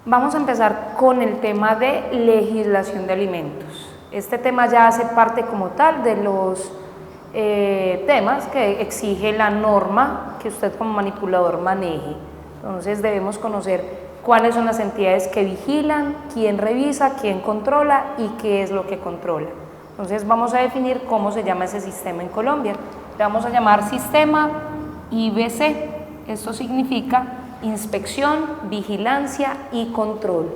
Vamos a empezar con el tema de legislación de alimentos. Este tema ya hace parte como tal de los temas que exige la norma que usted como manipulador maneje. Entonces debemos conocer cuáles son las entidades que vigilan, quién revisa, quién controla y qué es lo que controla. Entonces vamos a definir cómo se llama ese sistema en Colombia. Le vamos a llamar sistema IBC. Esto significa inspección, vigilancia y control.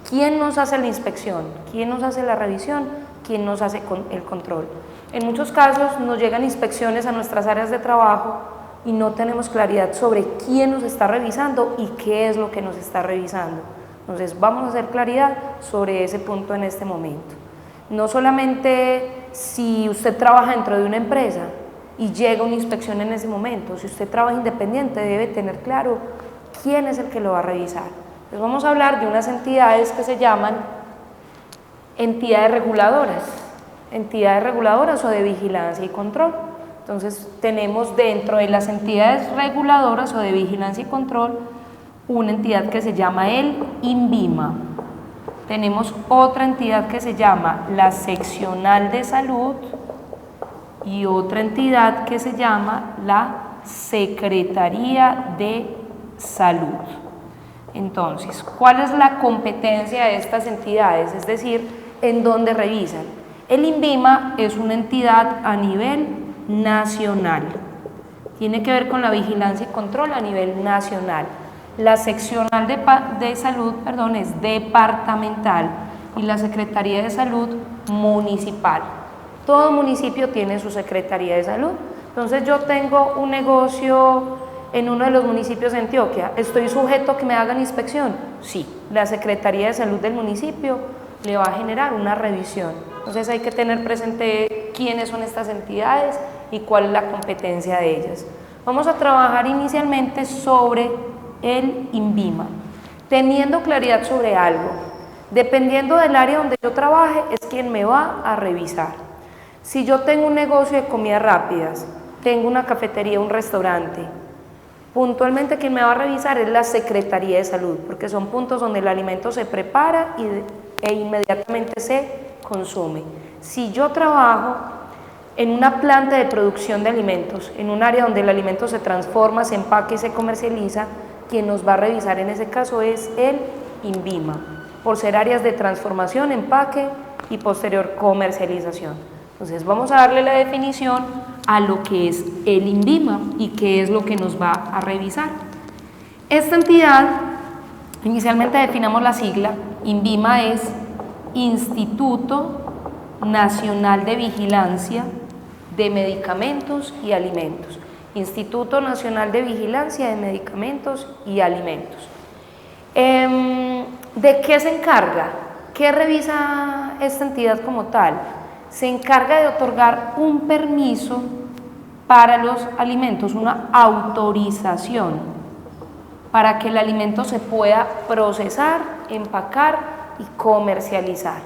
¿Quién nos hace la inspección? ¿Quién nos hace la revisión? ¿Quién nos hace el control? En muchos casos nos llegan inspecciones a nuestras áreas de trabajo y no tenemos claridad sobre quién nos está revisando y qué es lo que nos está revisando. Entonces vamos a hacer claridad sobre ese punto en este momento. No solamente si usted trabaja dentro de una empresa y llega una inspección en ese momento, si usted trabaja independiente debe tener claro quién es el que lo va a revisar. Entonces vamos a hablar de unas entidades que se llaman entidades reguladoras o de vigilancia y control. Entonces tenemos dentro de las entidades reguladoras o de vigilancia y control una entidad que se llama el INVIMA. Tenemos otra entidad que se llama la seccional de salud y otra entidad que se llama la Secretaría de Salud. Entonces, ¿cuál es la competencia de estas entidades? Es decir, ¿en dónde revisan? El INVIMA es una entidad a nivel nacional. Tiene que ver con la vigilancia y control a nivel nacional. La seccional de salud, es departamental y la Secretaría de Salud municipal. Todo municipio tiene su Secretaría de Salud. Entonces yo tengo un negocio en uno de los municipios de Antioquia, ¿estoy sujeto a que me hagan inspección? Sí, la Secretaría de Salud del municipio le va a generar una revisión. Entonces hay que tener presente quiénes son estas entidades y cuál es la competencia de ellas. Vamos a trabajar inicialmente sobre el INVIMA, teniendo claridad sobre algo. Dependiendo del área donde yo trabaje, es quien me va a revisar. Si yo tengo un negocio de comidas rápidas, tengo una cafetería, un restaurante, puntualmente quien me va a revisar es la Secretaría de Salud, porque son puntos donde el alimento se prepara e inmediatamente se consume. Si yo trabajo en una planta de producción de alimentos, en un área donde el alimento se transforma, se empaca y se comercializa, quien nos va a revisar en ese caso es el INVIMA, por ser áreas de transformación, empaque y posterior comercialización. Entonces vamos a darle la definición a lo que es el INVIMA y qué es lo que nos va a revisar. Esta entidad, inicialmente definamos la sigla, INVIMA es Instituto Nacional de Vigilancia de Medicamentos y Alimentos. Instituto Nacional de Vigilancia de Medicamentos y Alimentos. ¿De qué se encarga? ¿Qué revisa esta entidad como tal? Se encarga de otorgar un permiso para los alimentos, una autorización para que el alimento se pueda procesar, empacar y comercializar.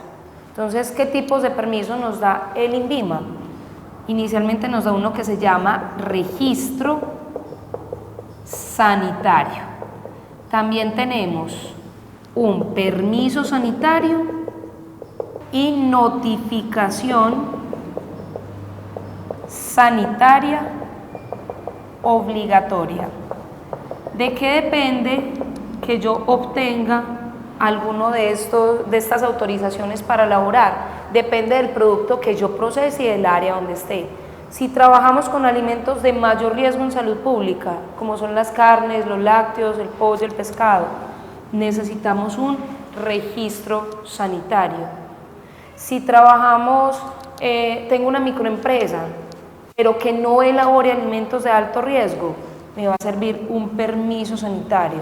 Entonces, ¿qué tipos de permiso nos da el INVIMA? Inicialmente nos da uno que se llama registro sanitario. También tenemos un permiso sanitario y notificación sanitaria obligatoria. ¿De qué depende que yo obtenga alguno de estas autorizaciones para elaborar? Depende del producto que yo procese y del área donde esté. Si trabajamos con alimentos de mayor riesgo en salud pública, como son las carnes, los lácteos, el pollo, el pescado, necesitamos un registro sanitario. Si trabajamos, tengo una microempresa, pero que no elabore alimentos de alto riesgo, me va a servir un permiso sanitario.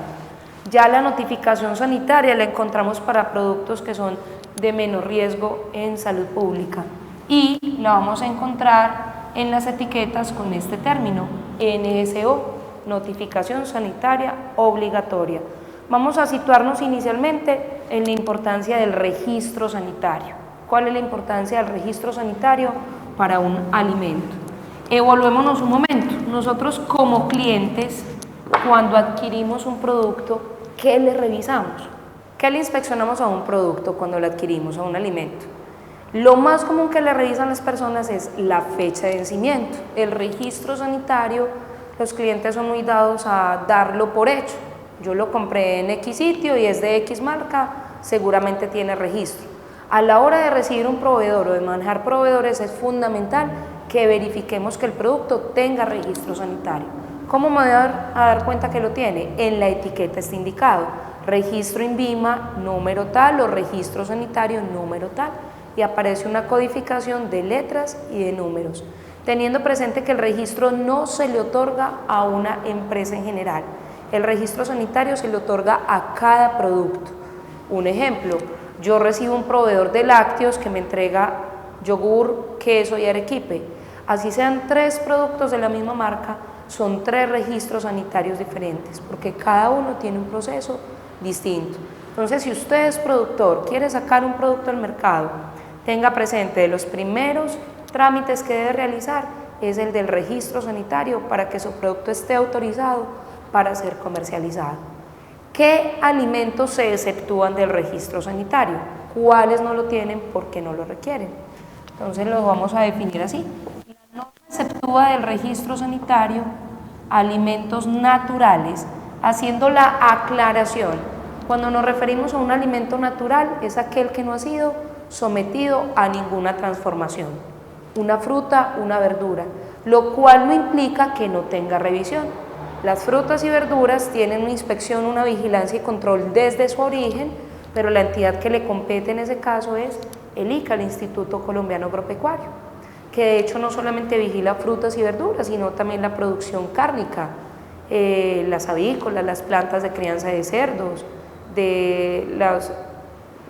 Ya la notificación sanitaria la encontramos para productos que son de menor riesgo en salud pública y la vamos a encontrar en las etiquetas con este término, NSO, notificación sanitaria obligatoria. Vamos a situarnos inicialmente en la importancia del registro sanitario. ¿Cuál es la importancia del registro sanitario para un alimento? Evaluémonos un momento. Nosotros como clientes, cuando adquirimos un producto, ¿qué le revisamos? ¿Qué le inspeccionamos a un producto cuando lo adquirimos, a un alimento? Lo más común que le revisan las personas es la fecha de vencimiento. El registro sanitario, los clientes son muy dados a darlo por hecho. Yo lo compré en X sitio y es de X marca, seguramente tiene registro. A la hora de recibir un proveedor o de manejar proveedores es fundamental que verifiquemos que el producto tenga registro sanitario. ¿Cómo me voy a dar cuenta que lo tiene? En la etiqueta está indicado, registro INVIMA número tal o registro sanitario número tal, y aparece una codificación de letras y de números, teniendo presente que el registro no se le otorga a una empresa en general, el registro sanitario se le otorga a cada producto. Un ejemplo, yo recibo un proveedor de lácteos que me entrega yogur, queso y arequipe, así sean 3 productos de la misma marca, son 3 registros sanitarios diferentes, porque cada uno tiene un proceso distinto. Entonces, si usted es productor, quiere sacar un producto al mercado, tenga presente de los primeros trámites que debe realizar es el del registro sanitario para que su producto esté autorizado para ser comercializado. ¿Qué alimentos se exceptúan del registro sanitario? ¿Cuáles no lo tienen porque no lo requieren? Entonces los vamos a definir así. La norma exceptúa del registro sanitario alimentos naturales, haciendo la aclaración. Cuando nos referimos a un alimento natural es aquel que no ha sido sometido a ninguna transformación, una fruta, una verdura, lo cual no implica que no tenga revisión. Las frutas y verduras tienen una inspección, una vigilancia y control desde su origen, pero la entidad que le compete en ese caso es el ICA, el Instituto Colombiano Agropecuario, que de hecho no solamente vigila frutas y verduras, sino también la producción cárnica, las avícolas, las plantas de crianza de cerdos,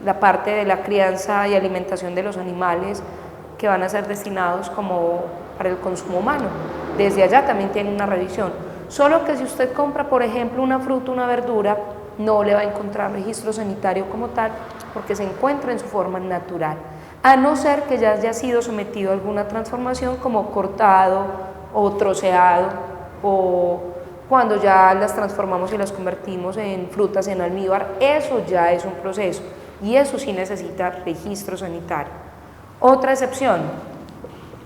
la parte de la crianza y alimentación de los animales que van a ser destinados como para el consumo humano. Desde allá también tiene una revisión. Solo que si usted compra, por ejemplo, una fruta, una verdura, no le va a encontrar registro sanitario como tal, porque se encuentra en su forma natural, a no ser que ya haya sido sometido a alguna transformación como cortado o troceado, o cuando ya las transformamos y las convertimos en frutas en almíbar, eso ya es un proceso y eso sí necesita registro sanitario. Otra excepción,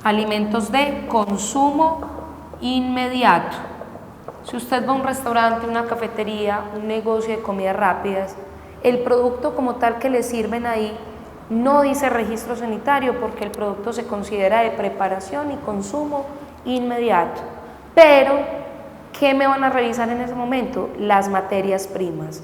alimentos de consumo inmediato. Si usted va a un restaurante, una cafetería, un negocio de comidas rápidas, el producto como tal que le sirven ahí no dice registro sanitario porque el producto se considera de preparación y consumo inmediato. Pero, ¿qué me van a revisar en ese momento? Las materias primas,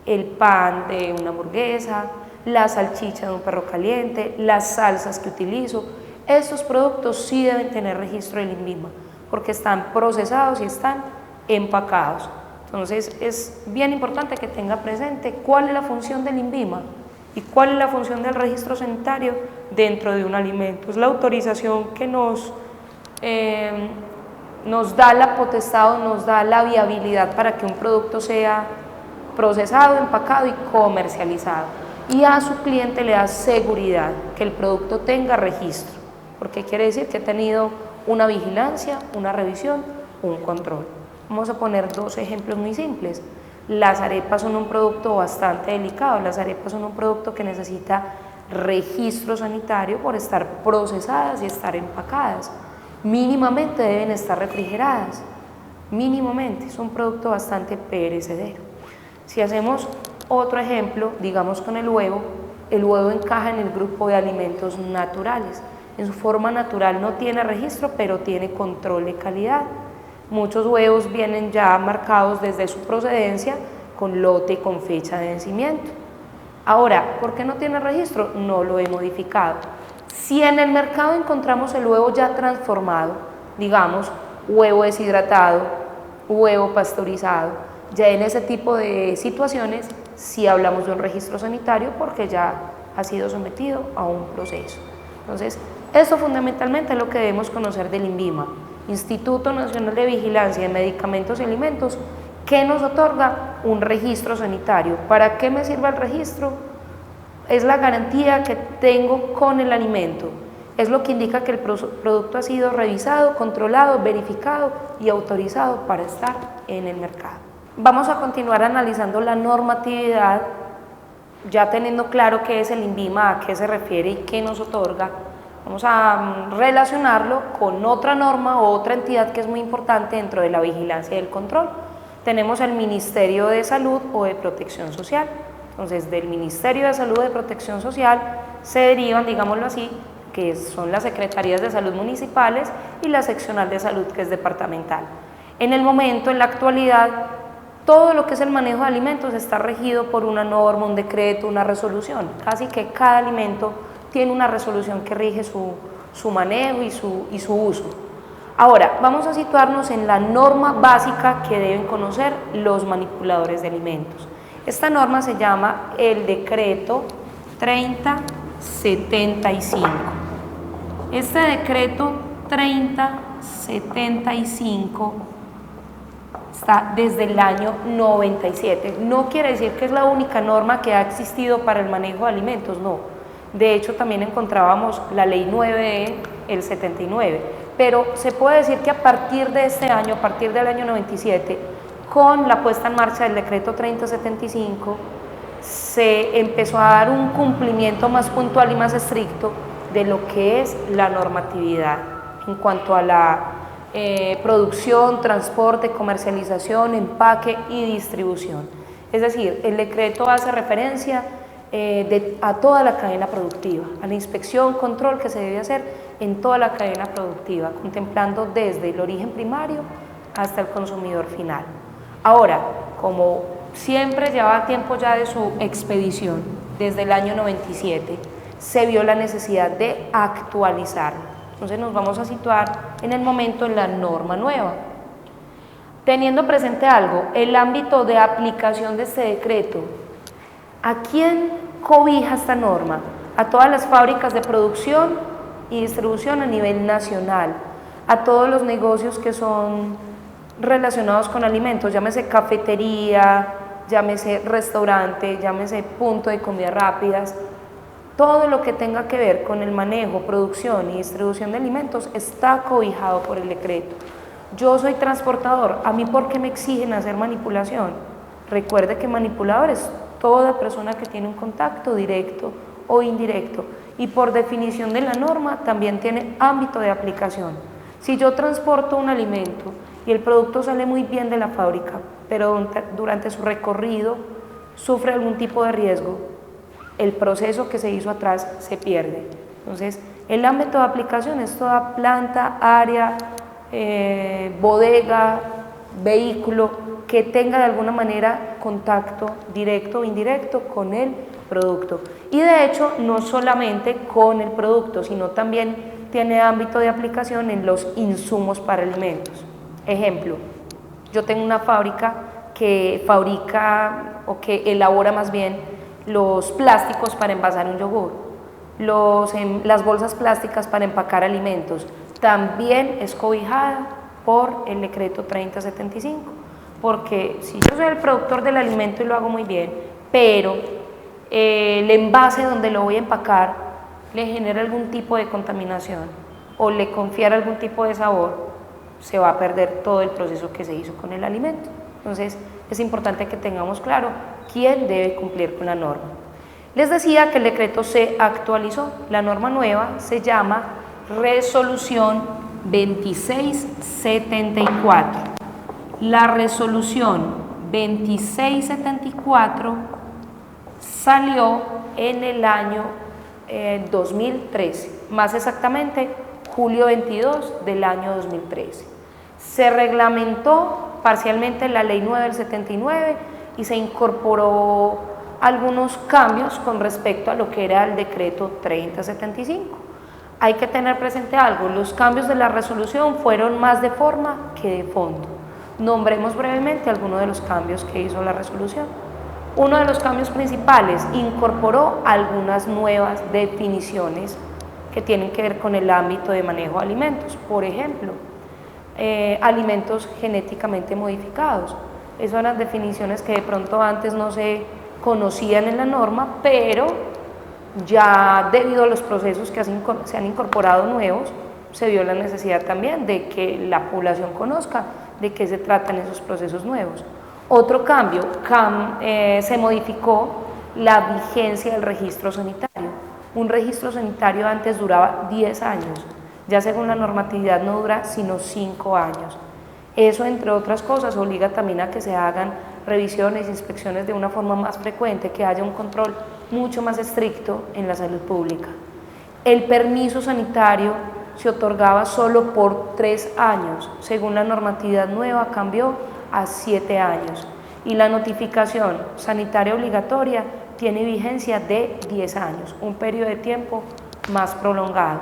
el pan de una hamburguesa, la salchicha de un perro caliente, las salsas que utilizo. Estos productos sí deben tener registro del INVIMA porque están procesados y están empacados. Entonces es bien importante que tenga presente cuál es la función del INVIMA y cuál es la función del registro sanitario dentro de un alimento. Es la autorización que nos da la potestad o nos da la viabilidad para que un producto sea procesado, empacado y comercializado, y a su cliente le da seguridad que el producto tenga registro, porque quiere decir que ha tenido una vigilancia, una revisión, un control. Vamos a poner 2 ejemplos muy simples. Las arepas son un producto bastante delicado, las arepas son un producto que necesita registro sanitario por estar procesadas y estar empacadas. Mínimamente deben estar refrigeradas, mínimamente, es un producto bastante perecedero. Si hacemos otro ejemplo, digamos con el huevo encaja en el grupo de alimentos naturales. En su forma natural no tiene registro, pero tiene control de calidad. Muchos huevos vienen ya marcados desde su procedencia con lote y con fecha de vencimiento. Ahora, ¿por qué no tiene registro? No lo he modificado. Si en el mercado encontramos el huevo ya transformado, digamos huevo deshidratado, huevo pasteurizado, ya en ese tipo de situaciones sí hablamos de un registro sanitario porque ya ha sido sometido a un proceso. Entonces, esto fundamentalmente es lo que debemos conocer del INVIMA, Instituto Nacional de Vigilancia de Medicamentos y Alimentos, que nos otorga un registro sanitario. ¿Para qué me sirve el registro? Es la garantía que tengo con el alimento, es lo que indica que el producto ha sido revisado, controlado, verificado y autorizado para estar en el mercado. Vamos a continuar analizando la normatividad ya teniendo claro qué es el INVIMA, a qué se refiere y qué nos otorga, vamos a relacionarlo con otra norma o otra entidad que es muy importante dentro de la vigilancia y el control. Tenemos el Ministerio de Salud o de Protección Social. Entonces, del Ministerio de Salud o de Protección Social se derivan, digámoslo así, que son las Secretarías de Salud municipales y la Seccional de Salud, que es departamental. En el momento, en la actualidad, todo lo que es el manejo de alimentos está regido por una norma, un decreto, una resolución. Casi que cada alimento tiene una resolución que rige su manejo y su uso. Ahora, vamos a situarnos en la norma básica que deben conocer los manipuladores de alimentos. Esta norma se llama el Decreto 3075. Este Decreto 3075 está desde el año 97. No quiere decir que es la única norma que ha existido para el manejo de alimentos, no. De hecho, también encontrábamos la Ley 9 del 79, pero se puede decir que a partir de este año, a partir del año 97, con la puesta en marcha del Decreto 3075, se empezó a dar un cumplimiento más puntual y más estricto de lo que es la normatividad en cuanto a la producción, transporte, comercialización, empaque y distribución. Es decir, el decreto hace referencia a toda la cadena productiva, a la inspección, control que se debe hacer en toda la cadena productiva, contemplando desde el origen primario hasta el consumidor final. Ahora, como siempre llevaba tiempo ya de su expedición, desde el año 97, se vio la necesidad de actualizarlo. Entonces nos vamos a situar en el momento en la norma nueva. Teniendo presente algo, el ámbito de aplicación de este decreto, ¿a quién cobija esta norma? A todas las fábricas de producción y distribución a nivel nacional, a todos los negocios que son relacionados con alimentos, llámese cafetería, llámese restaurante, llámese punto de comidas rápidas. Todo lo que tenga que ver con el manejo, producción y distribución de alimentos está cobijado por el decreto. Yo soy transportador, ¿a mí por qué me exigen hacer manipulación? Recuerde que manipulador es toda persona que tiene un contacto directo o indirecto y por definición de la norma también tiene ámbito de aplicación. Si yo transporto un alimento y el producto sale muy bien de la fábrica, pero durante su recorrido sufre algún tipo de riesgo, el proceso que se hizo atrás se pierde. Entonces, el ámbito de aplicación es toda planta, área, bodega, vehículo que tenga de alguna manera contacto directo o indirecto con el producto. Y de hecho, no solamente con el producto, sino también tiene ámbito de aplicación en los insumos para alimentos. Ejemplo, yo tengo una fábrica que fabrica o que elabora más bien los plásticos para envasar un yogur, las bolsas plásticas para empacar alimentos, también es cobijada por el decreto 3075, porque si yo soy el productor del alimento y lo hago muy bien, pero el envase donde lo voy a empacar le genera algún tipo de contaminación o le confiere algún tipo de sabor, se va a perder todo el proceso que se hizo con el alimento. Entonces, es importante que tengamos claro quién debe cumplir con la norma. Les decía que el decreto se actualizó. La norma nueva se llama Resolución 2674. La Resolución 2674 salió en el año 2013, más exactamente julio 22 del año 2013. Se reglamentó parcialmente la Ley 9 del 79 y se incorporó algunos cambios con respecto a lo que era el decreto 3075. Hay que tener presente algo, los cambios de la resolución fueron más de forma que de fondo. Nombremos brevemente algunos de los cambios que hizo la resolución. Uno de los cambios principales, incorporó algunas nuevas definiciones que tienen que ver con el ámbito de manejo de alimentos. Por ejemplo, alimentos genéticamente modificados. Esas eran definiciones que de pronto antes no se conocían en la norma, pero ya debido a los procesos que se han incorporado nuevos, se vio la necesidad también de que la población conozca de qué se tratan esos procesos nuevos. Otro cambio, se modificó la vigencia del registro sanitario. Un registro sanitario antes duraba 10 años, ya según la normatividad no dura sino 5 años. Eso, entre otras cosas, obliga también a que se hagan revisiones, inspecciones de una forma más frecuente, que haya un control mucho más estricto en la salud pública. El permiso sanitario se otorgaba solo por 3 años, según la normatividad nueva cambió a 7 años, y la notificación sanitaria obligatoria tiene vigencia de 10 años, un periodo de tiempo más prolongado.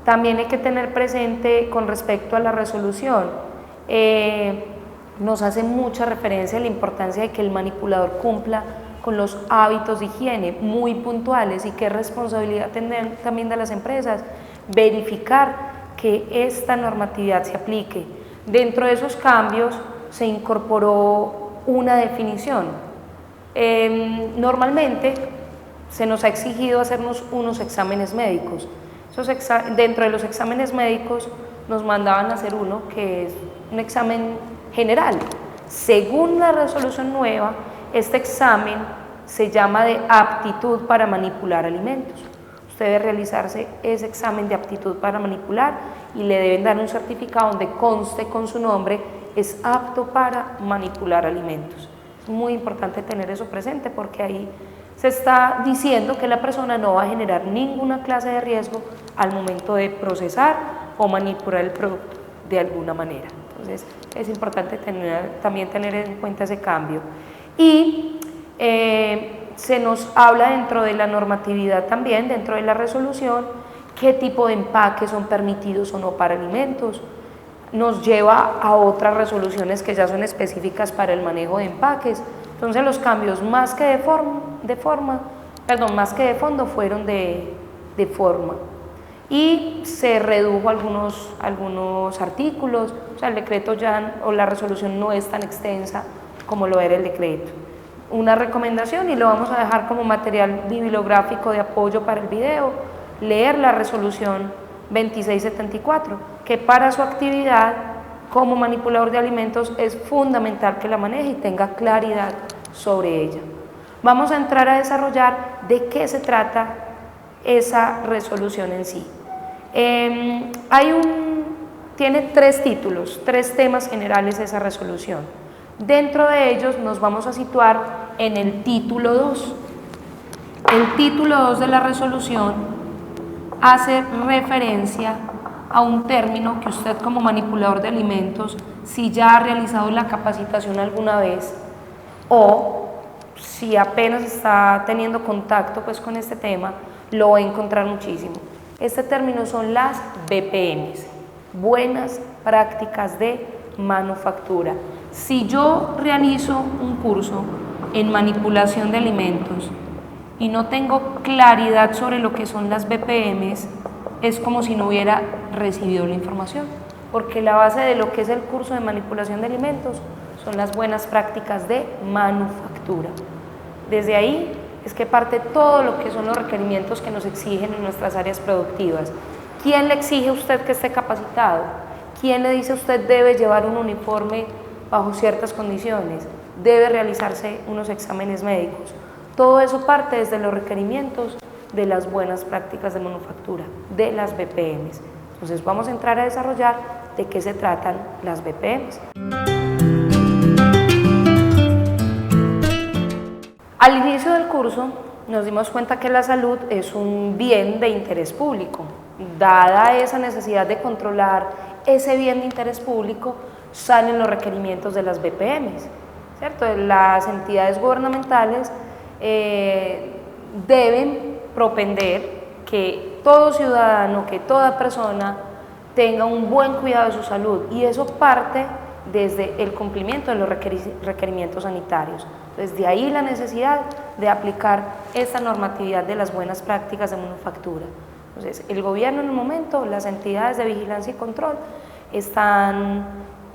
También hay que tener presente con respecto a la resolución, nos hace mucha referencia a la importancia de que el manipulador cumpla con los hábitos de higiene muy puntuales, y que es responsabilidad también de las empresas verificar que esta normatividad se aplique. Dentro de esos cambios se incorporó una definición. Normalmente se nos ha exigido hacernos unos exámenes médicos. Dentro de los exámenes médicos nos mandaban a hacer uno que es un examen general. Según la resolución nueva, este examen se llama de aptitud para manipular alimentos. Usted debe realizarse ese examen de aptitud para manipular y le deben dar un certificado donde conste con su nombre: es apto para manipular alimentos. Es muy importante tener eso presente, porque ahí se está diciendo que la persona no va a generar ninguna clase de riesgo al momento de procesar o manipular el producto de alguna manera. Entonces es importante también tener en cuenta ese cambio. Y se nos habla dentro de la normatividad también, dentro de la resolución, qué tipo de empaques son permitidos o no para alimentos. Nos lleva a otras resoluciones que ya son específicas para el manejo de empaques. Entonces los cambios más que de fondo fueron de forma. Y se redujo algunos artículos, o sea, el decreto o la resolución no es tan extensa como lo era el decreto. Una recomendación, y lo vamos a dejar como material bibliográfico de apoyo para el video, leer la resolución 2674, que para su actividad como manipulador de alimentos es fundamental que la maneje y tenga claridad sobre ella. Vamos a entrar a desarrollar de qué se trata esa resolución en sí. Tiene 3 títulos, 3 temas generales esa resolución. Dentro de ellos nos vamos a situar en el título 2. El título 2 de la resolución hace referencia a un término que usted, como manipulador de alimentos, si ya ha realizado la capacitación alguna vez o si apenas está teniendo contacto pues con este tema, lo va a encontrar muchísimo. Este término son las BPMs, buenas prácticas de manufactura. Si yo realizo un curso en manipulación de alimentos y no tengo claridad sobre lo que son las BPMs, es como si no hubiera recibido la información, porque la base de lo que es el curso de manipulación de alimentos son las buenas prácticas de manufactura. Desde ahí es que parte todo lo que son los requerimientos que nos exigen en nuestras áreas productivas. ¿Quién le exige a usted que esté capacitado? ¿Quién le dice a usted debe llevar un uniforme bajo ciertas condiciones? Debe realizarse unos exámenes médicos. Todo eso parte desde los requerimientos de las buenas prácticas de manufactura, de las BPMs. Entonces vamos a entrar a desarrollar de qué se tratan las BPMs. Al inicio del curso nos dimos cuenta que la salud es un bien de interés público. Dada esa necesidad de controlar ese bien de interés público, salen los requerimientos de las BPMs, ¿cierto? Las entidades gubernamentales deben propender que todo ciudadano, que toda persona tenga un buen cuidado de su salud, y eso parte desde el cumplimiento de los requerimientos sanitarios. Desde ahí la necesidad de aplicar esta normatividad de las buenas prácticas de manufactura. Entonces, el gobierno en el momento, las entidades de vigilancia y control están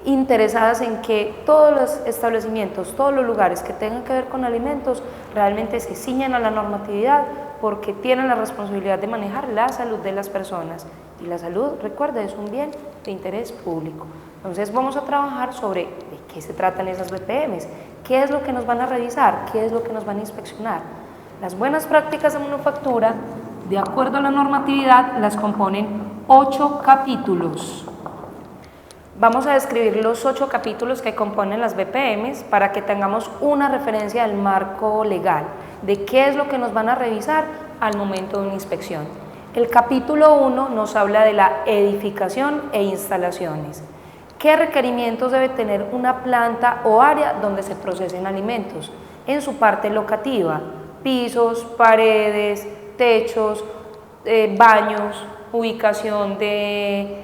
interesadas en que todos los establecimientos, todos los lugares que tengan que ver con alimentos realmente se ciñan a la normatividad, porque tienen la responsabilidad de manejar la salud de las personas, y la salud, recuerda, es un bien de interés público. Entonces vamos a trabajar sobre de qué se tratan esas BPMs, ¿Qué es lo que nos van a revisar? ¿Qué es lo que nos van a inspeccionar? Las buenas prácticas de manufactura, de acuerdo a la normatividad, las componen 8 capítulos. Vamos a describir los 8 capítulos que componen las BPMs para que tengamos una referencia del marco legal, de qué es lo que nos van a revisar al momento de una inspección. El capítulo 1 nos habla de la edificación e instalaciones. ¿Qué requerimientos debe tener una planta o área donde se procesen alimentos? En su parte locativa, pisos, paredes, techos, baños, ubicación de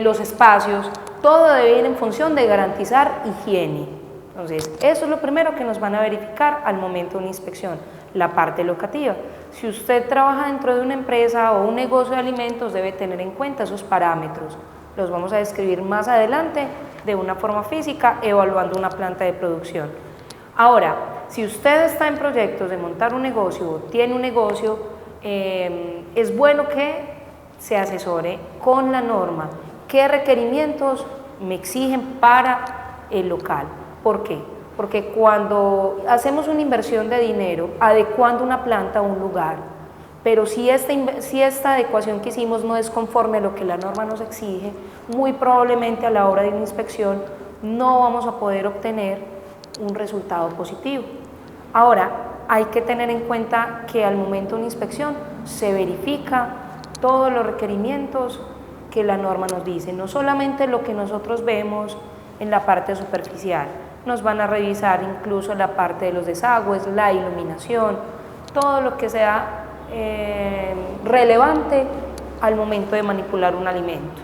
los espacios, todo debe ir en función de garantizar higiene. Entonces, eso es lo primero que nos van a verificar al momento de una inspección, la parte locativa. Si usted trabaja dentro de una empresa o un negocio de alimentos, debe tener en cuenta esos parámetros. Los vamos a describir más adelante de una forma física, evaluando una planta de producción. Ahora, si usted está en proyectos de montar un negocio o tiene un negocio, es bueno que se asesore con la norma. ¿Qué requerimientos me exigen para el local? ¿Por qué? Porque cuando hacemos una inversión de dinero adecuando una planta a un lugar, pero si esta adecuación que hicimos no es conforme a lo que la norma nos exige, muy probablemente a la hora de una inspección no vamos a poder obtener un resultado positivo. Ahora, hay que tener en cuenta que al momento de una inspección se verifica todos los requerimientos que la norma nos dice, no solamente lo que nosotros vemos en la parte superficial, nos van a revisar incluso la parte de los desagües, la iluminación, todo lo que sea relevante al momento de manipular un alimento.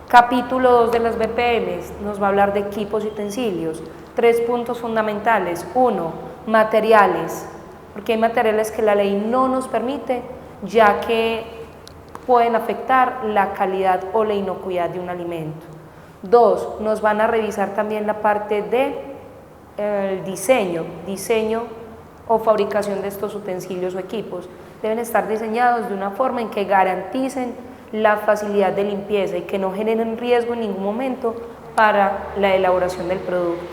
Capítulo 2 de las BPMs nos va a hablar de equipos y utensilios. 3 puntos fundamentales. 1, materiales, porque hay materiales que la ley no nos permite, ya que pueden afectar la calidad o la inocuidad de un alimento. 2, nos van a revisar también la parte de diseño o fabricación de estos utensilios o equipos. Deben estar diseñados de una forma en que garanticen la facilidad de limpieza y que no generen riesgo en ningún momento para la elaboración del producto.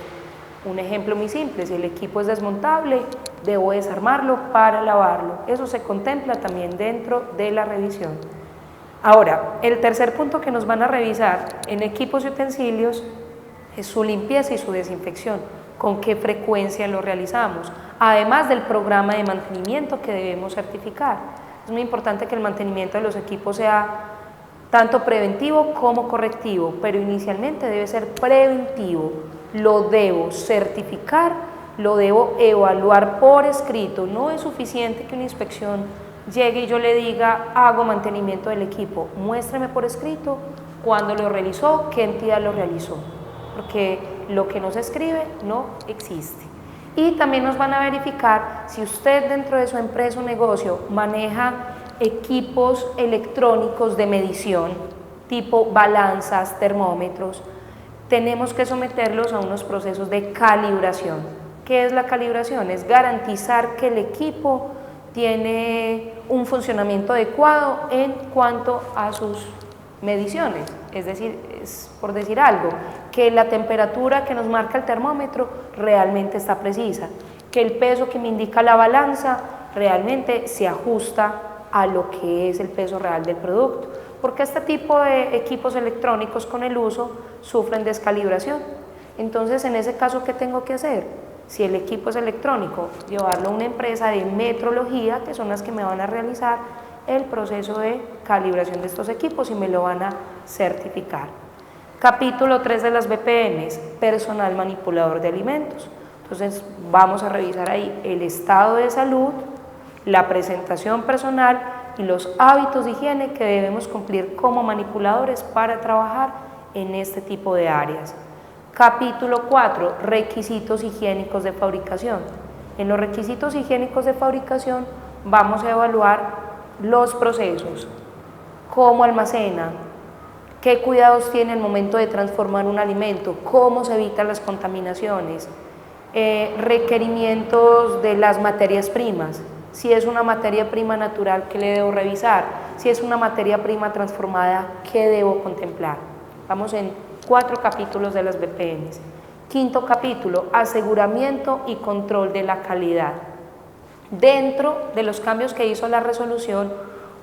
Un ejemplo muy simple, si el equipo es desmontable, debo desarmarlo para lavarlo. Eso se contempla también dentro de la revisión. Ahora, el tercer punto que nos van a revisar en equipos y utensilios es su limpieza y su desinfección, con qué frecuencia lo realizamos, además del programa de mantenimiento que debemos certificar. Es muy importante que el mantenimiento de los equipos sea tanto preventivo como correctivo, pero inicialmente debe ser preventivo. Lo debo certificar, lo debo evaluar por escrito. No es suficiente que una inspección llegue y yo le diga, hago mantenimiento del equipo. Muéstreme por escrito cuándo lo realizó, qué entidad lo realizó, porque lo que no se escribe no existe. Y también nos van a verificar si usted dentro de su empresa o negocio maneja equipos electrónicos de medición, tipo balanzas, termómetros. Tenemos que someterlos a unos procesos de calibración. ¿Qué es la calibración? Es garantizar que el equipo tiene un funcionamiento adecuado en cuanto a sus mediciones, es decir, por decir algo, que la temperatura que nos marca el termómetro realmente está precisa, que el peso que me indica la balanza realmente se ajusta a lo que es el peso real del producto, porque este tipo de equipos electrónicos con el uso sufren descalibración. Entonces, en ese caso, ¿qué tengo que hacer? Si el equipo es electrónico, llevarlo a una empresa de metrología, que son las que me van a realizar el proceso de calibración de estos equipos y me lo van a certificar. Capítulo 3 de las BPMs, personal manipulador de alimentos. Entonces vamos a revisar ahí el estado de salud, la presentación personal y los hábitos de higiene que debemos cumplir como manipuladores para trabajar en este tipo de áreas. Capítulo 4, requisitos higiénicos de fabricación. En los requisitos higiénicos de fabricación vamos a evaluar los procesos, cómo almacena, qué cuidados tiene al momento de transformar un alimento, cómo se evitan las contaminaciones, requerimientos de las materias primas, si es una materia prima natural, ¿qué le debo revisar? Si es una materia prima transformada, ¿qué debo contemplar? Vamos en 4 capítulos de las BPMs. Quinto capítulo, aseguramiento y control de la calidad. Dentro de los cambios que hizo la resolución,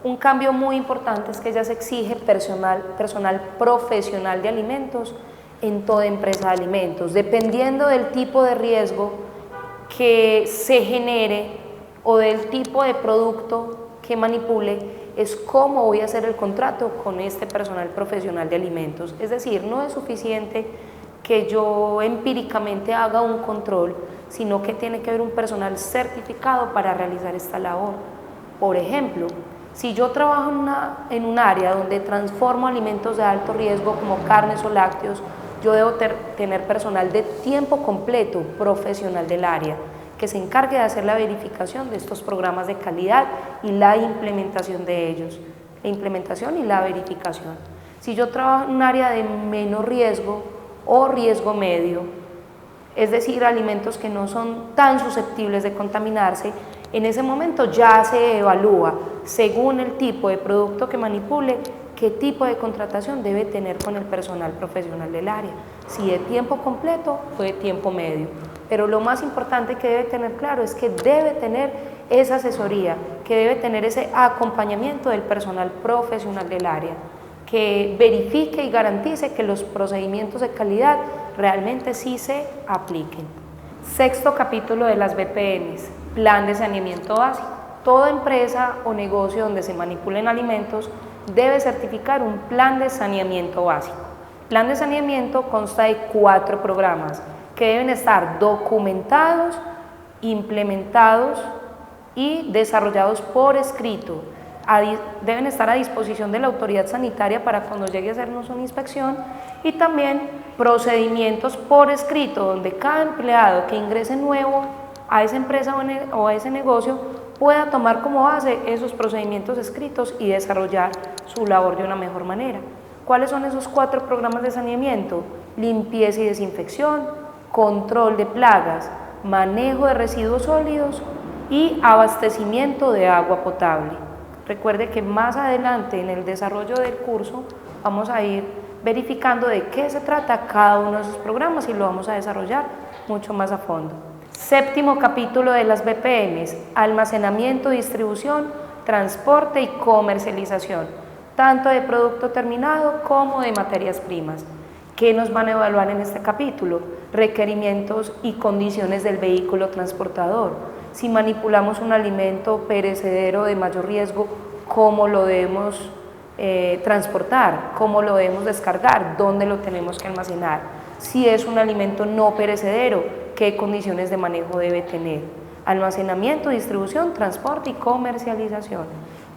un cambio muy importante es que ya se exige personal profesional de alimentos en toda empresa de alimentos, dependiendo del tipo de riesgo que se genere o del tipo de producto que manipule, es cómo voy a hacer el contrato con este personal profesional de alimentos. Es decir, no es suficiente que yo empíricamente haga un control, sino que tiene que haber un personal certificado para realizar esta labor. Por ejemplo, si yo trabajo en un área donde transformo alimentos de alto riesgo como carnes o lácteos, yo debo tener personal de tiempo completo, profesional del área, que se encargue de hacer la verificación de estos programas de calidad y la implementación de ellos, la implementación y la verificación. Si yo trabajo en un área de menor riesgo o riesgo medio, es decir, alimentos que no son tan susceptibles de contaminarse, en ese momento ya se evalúa, según el tipo de producto que manipule, qué tipo de contratación debe tener con el personal profesional del área, si de tiempo completo o de tiempo medio. Pero lo más importante que debe tener claro es que debe tener esa asesoría, que debe tener ese acompañamiento del personal profesional del área, que verifique y garantice que los procedimientos de calidad realmente sí se apliquen. Sexto capítulo de las BPMs, plan de saneamiento básico. Toda empresa o negocio donde se manipulen alimentos debe certificar un plan de saneamiento básico. Plan de saneamiento consta de 4 programas que deben estar documentados, implementados y desarrollados por escrito. Deben estar a disposición de la autoridad sanitaria para cuando llegue a hacernos una inspección, y también procedimientos por escrito donde cada empleado que ingrese nuevo a esa empresa o a ese negocio pueda tomar como base esos procedimientos escritos y desarrollar su labor de una mejor manera. ¿Cuáles son esos 4 programas de saneamiento? Limpieza y desinfección, control de plagas, manejo de residuos sólidos y abastecimiento de agua potable. Recuerde que más adelante en el desarrollo del curso vamos a ir verificando de qué se trata cada uno de esos programas y lo vamos a desarrollar mucho más a fondo. Séptimo capítulo de las BPMs, almacenamiento, distribución, transporte y comercialización, tanto de producto terminado como de materias primas. ¿Qué nos van a evaluar en este capítulo? Requerimientos y condiciones del vehículo transportador. Si manipulamos un alimento perecedero de mayor riesgo, ¿cómo lo debemos transportar? ¿Cómo lo debemos descargar? ¿Dónde lo tenemos que almacenar? Si es un alimento no perecedero, ¿qué condiciones de manejo debe tener? Almacenamiento, distribución, transporte y comercialización.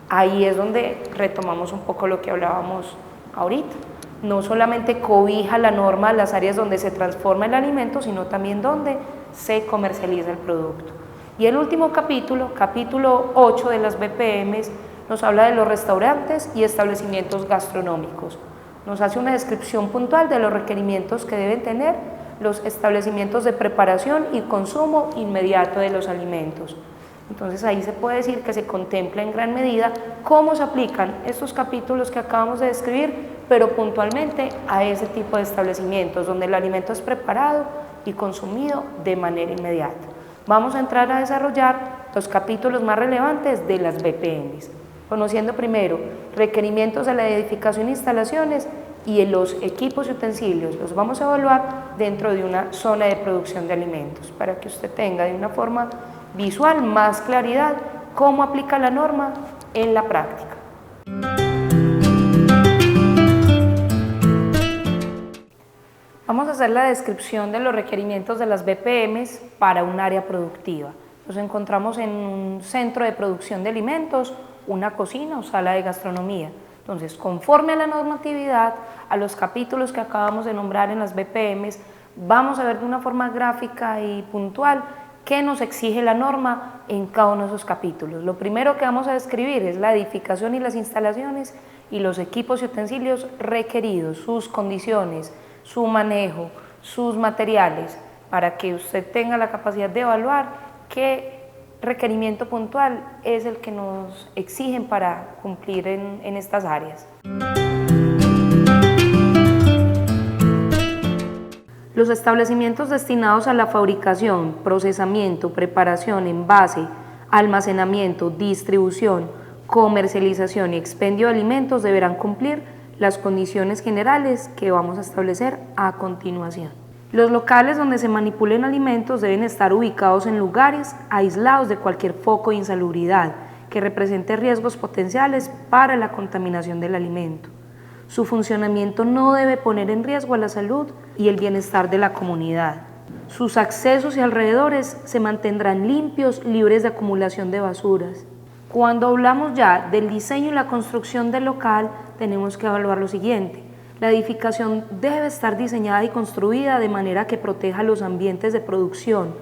Ahí es donde retomamos un poco lo que hablábamos ahorita. No solamente cobija la norma las áreas donde se transforma el alimento, sino también donde se comercializa el producto. Y el último capítulo, capítulo 8 de las BPMs, nos habla de los restaurantes y establecimientos gastronómicos. Nos hace una descripción puntual de los requerimientos que deben tener los establecimientos de preparación y consumo inmediato de los alimentos. Entonces ahí se puede decir que se contempla en gran medida cómo se aplican estos capítulos que acabamos de describir, pero puntualmente a ese tipo de establecimientos donde el alimento es preparado y consumido de manera inmediata. Vamos a entrar a desarrollar los capítulos más relevantes de las BPMs, conociendo primero requerimientos de la edificación e instalaciones y los equipos y utensilios. Los vamos a evaluar dentro de una zona de producción de alimentos para que usted tenga de una forma visual más claridad cómo aplica la norma en la práctica. Vamos a hacer la descripción de los requerimientos de las BPMs para un área productiva. Nos encontramos en un centro de producción de alimentos, una cocina o sala de gastronomía. Entonces, conforme a la normatividad, a los capítulos que acabamos de nombrar en las BPMs, vamos a ver de una forma gráfica y puntual qué nos exige la norma en cada uno de esos capítulos. Lo primero que vamos a describir es la edificación y las instalaciones y los equipos y utensilios requeridos, sus condiciones, su manejo, sus materiales, para que usted tenga la capacidad de evaluar qué requerimiento puntual es el que nos exigen para cumplir en estas áreas. Los establecimientos destinados a la fabricación, procesamiento, preparación, envase, almacenamiento, distribución, comercialización y expendio de alimentos deberán cumplir las condiciones generales que vamos a establecer a continuación. Los locales donde se manipulen alimentos deben estar ubicados en lugares aislados de cualquier foco de insalubridad que represente riesgos potenciales para la contaminación del alimento. Su funcionamiento no debe poner en riesgo a la salud y el bienestar de la comunidad. Sus accesos y alrededores se mantendrán limpios, libres de acumulación de basuras. Cuando hablamos ya del diseño y la construcción del local, tenemos que evaluar lo siguiente. La edificación debe estar diseñada y construida de manera que proteja los ambientes de producción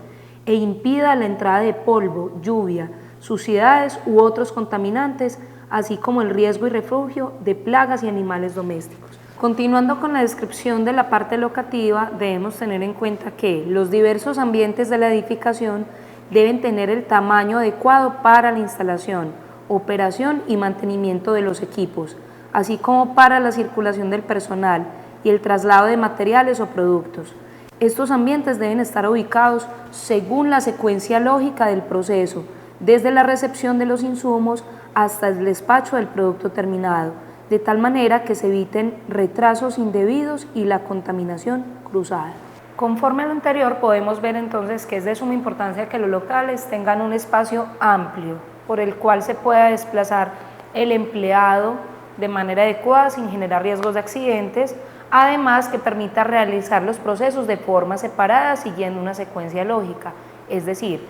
e impida la entrada de polvo, lluvia, suciedades u otros contaminantes, así como el riesgo y refugio de plagas y animales domésticos. Continuando con la descripción de la parte locativa, debemos tener en cuenta que los diversos ambientes de la edificación deben tener el tamaño adecuado para la instalación, operación y mantenimiento de los equipos, así como para la circulación del personal y el traslado de materiales o productos. Estos ambientes deben estar ubicados según la secuencia lógica del proceso, desde la recepción de los insumos hasta el despacho del producto terminado, de tal manera que se eviten retrasos indebidos y la contaminación cruzada. Conforme a lo anterior, podemos ver entonces que es de suma importancia que los locales tengan un espacio amplio por el cual se pueda desplazar el empleado de manera adecuada sin generar riesgos de accidentes, además que permita realizar los procesos de forma separada siguiendo una secuencia lógica, es decir,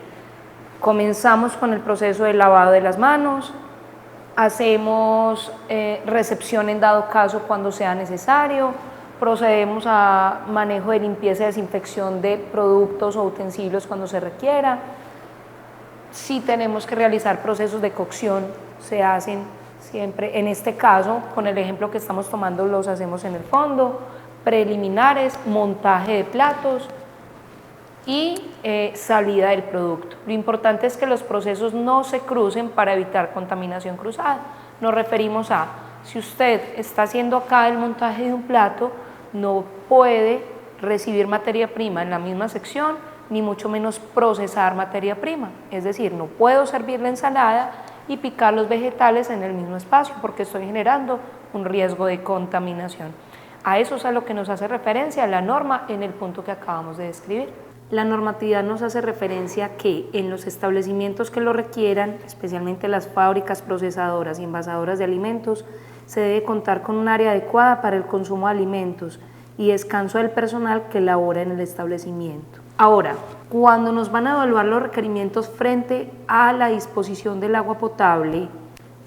comenzamos con el proceso de lavado de las manos, hacemos recepción en dado caso cuando sea necesario, procedemos a manejo de limpieza y desinfección de productos o utensilios cuando se requiera. Si tenemos que realizar procesos de cocción, se hacen siempre, en este caso, con el ejemplo que estamos tomando, los hacemos en el fondo, preliminares, montaje de platos y salida del producto. Lo importante es que los procesos no se crucen para evitar contaminación cruzada. Nos referimos a, si usted está haciendo acá el montaje de un plato, no puede recibir materia prima en la misma sección, ni mucho menos procesar materia prima. Es decir, no puedo servir la ensalada y picar los vegetales en el mismo espacio porque estoy generando un riesgo de contaminación. A eso es a lo que nos hace referencia la norma en el punto que acabamos de describir. La normatividad nos hace referencia a que en los establecimientos que lo requieran, especialmente las fábricas procesadoras y envasadoras de alimentos, se debe contar con un área adecuada para el consumo de alimentos y descanso del personal que labora en el establecimiento. Ahora, cuando nos van a evaluar los requerimientos frente a la disposición del agua potable,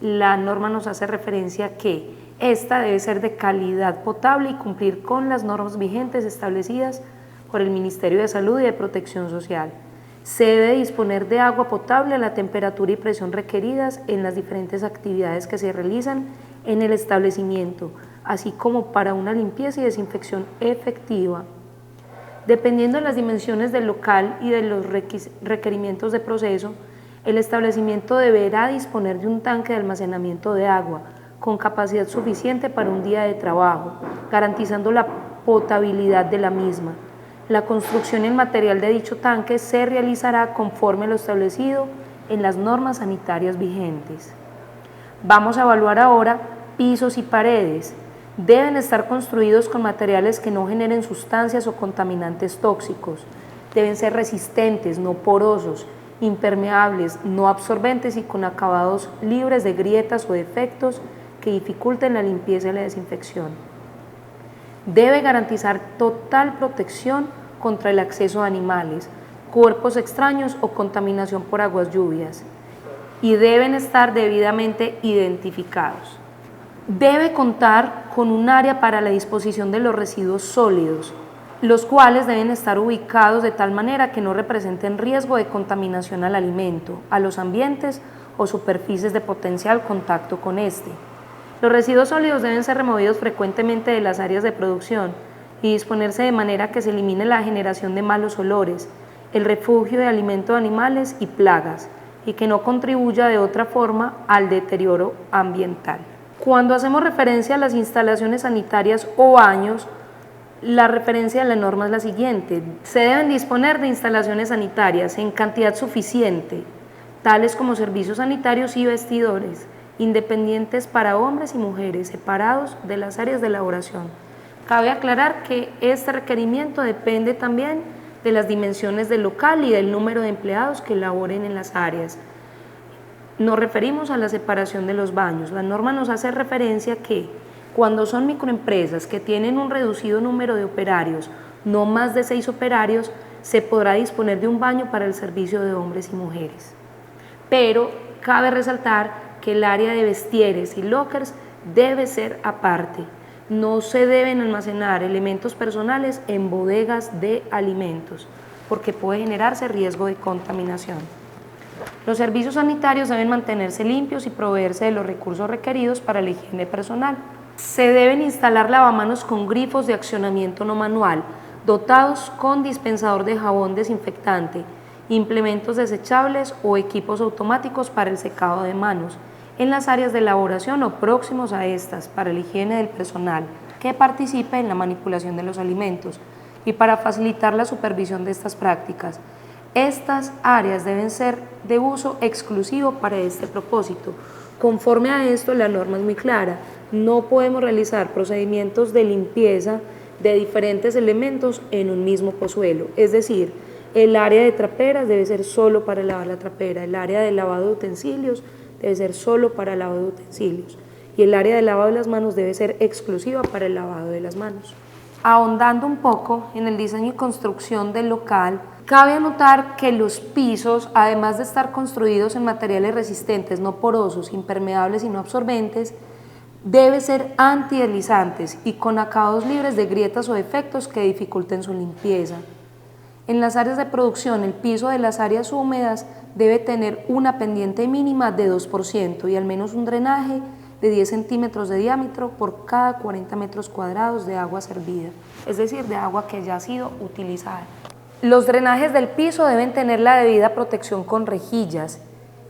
la norma nos hace referencia a que esta debe ser de calidad potable y cumplir con las normas vigentes establecidas por el Ministerio de Salud y de Protección Social. Se debe disponer de agua potable a la temperatura y presión requeridas en las diferentes actividades que se realizan en el establecimiento, así como para una limpieza y desinfección efectiva. Dependiendo de las dimensiones del local y de los requerimientos de proceso, el establecimiento deberá disponer de un tanque de almacenamiento de agua con capacidad suficiente para un día de trabajo, garantizando la potabilidad de la misma. La construcción y el material de dicho tanque se realizará conforme a lo establecido en las normas sanitarias vigentes. Vamos a evaluar ahora pisos y paredes. Deben estar construidos con materiales que no generen sustancias o contaminantes tóxicos. Deben ser resistentes, no porosos, impermeables, no absorbentes y con acabados libres de grietas o defectos que dificulten la limpieza y la desinfección. Debe garantizar total protección contra el acceso de animales, cuerpos extraños o contaminación por aguas lluvias y deben estar debidamente identificados. Debe contar con un área para la disposición de los residuos sólidos, los cuales deben estar ubicados de tal manera que no representen riesgo de contaminación al alimento, a los ambientes o superficies de potencial contacto con este. Los residuos sólidos deben ser removidos frecuentemente de las áreas de producción y disponerse de manera que se elimine la generación de malos olores, el refugio de alimento de animales y plagas, y que no contribuya de otra forma al deterioro ambiental. Cuando hacemos referencia a las instalaciones sanitarias o baños, La referencia de la norma es la siguiente: se deben disponer de instalaciones sanitarias en cantidad suficiente, tales como servicios sanitarios y vestidores, independientes para hombres y mujeres, separados de las áreas de elaboración. Cabe aclarar que este requerimiento depende también de las dimensiones del local y del número de empleados que laboren en las áreas. Nos referimos a la separación de los baños. La norma nos hace referencia que cuando son microempresas que tienen un reducido número de operarios, no más de 6 operarios, se podrá disponer de un baño para el servicio de hombres y mujeres. Pero cabe resaltar que el área de vestieres y lockers debe ser aparte. No se deben almacenar elementos personales en bodegas de alimentos, porque puede generarse riesgo de contaminación. Los servicios sanitarios deben mantenerse limpios y proveerse de los recursos requeridos para la higiene personal. Se deben instalar lavamanos con grifos de accionamiento no manual, dotados con dispensador de jabón desinfectante, implementos desechables o equipos automáticos para el secado de manos, en las áreas de elaboración o próximos a estas, para la higiene del personal que participe en la manipulación de los alimentos y para facilitar la supervisión de estas prácticas. Estas áreas deben ser de uso exclusivo para este propósito. Conforme a esto, la norma es muy clara: no podemos realizar procedimientos de limpieza de diferentes elementos en un mismo pozuelo, es decir, el área de traperas debe ser solo para lavar la trapera, el área de lavado de utensilios debe ser solo para el lavado de utensilios y el área de lavado de las manos debe ser exclusiva para el lavado de las manos. Ahondando un poco en el diseño y construcción del local, cabe anotar que los pisos, además de estar construidos en materiales resistentes, no porosos, impermeables y no absorbentes, deben ser antideslizantes y con acabados libres de grietas o defectos que dificulten su limpieza. En las áreas de producción, el piso de las áreas húmedas debe tener una pendiente mínima de 2% y al menos un drenaje de 10 centímetros de diámetro por cada 40 metros cuadrados de agua servida, es decir, de agua que ya ha sido utilizada. Los drenajes del piso deben tener la debida protección con rejillas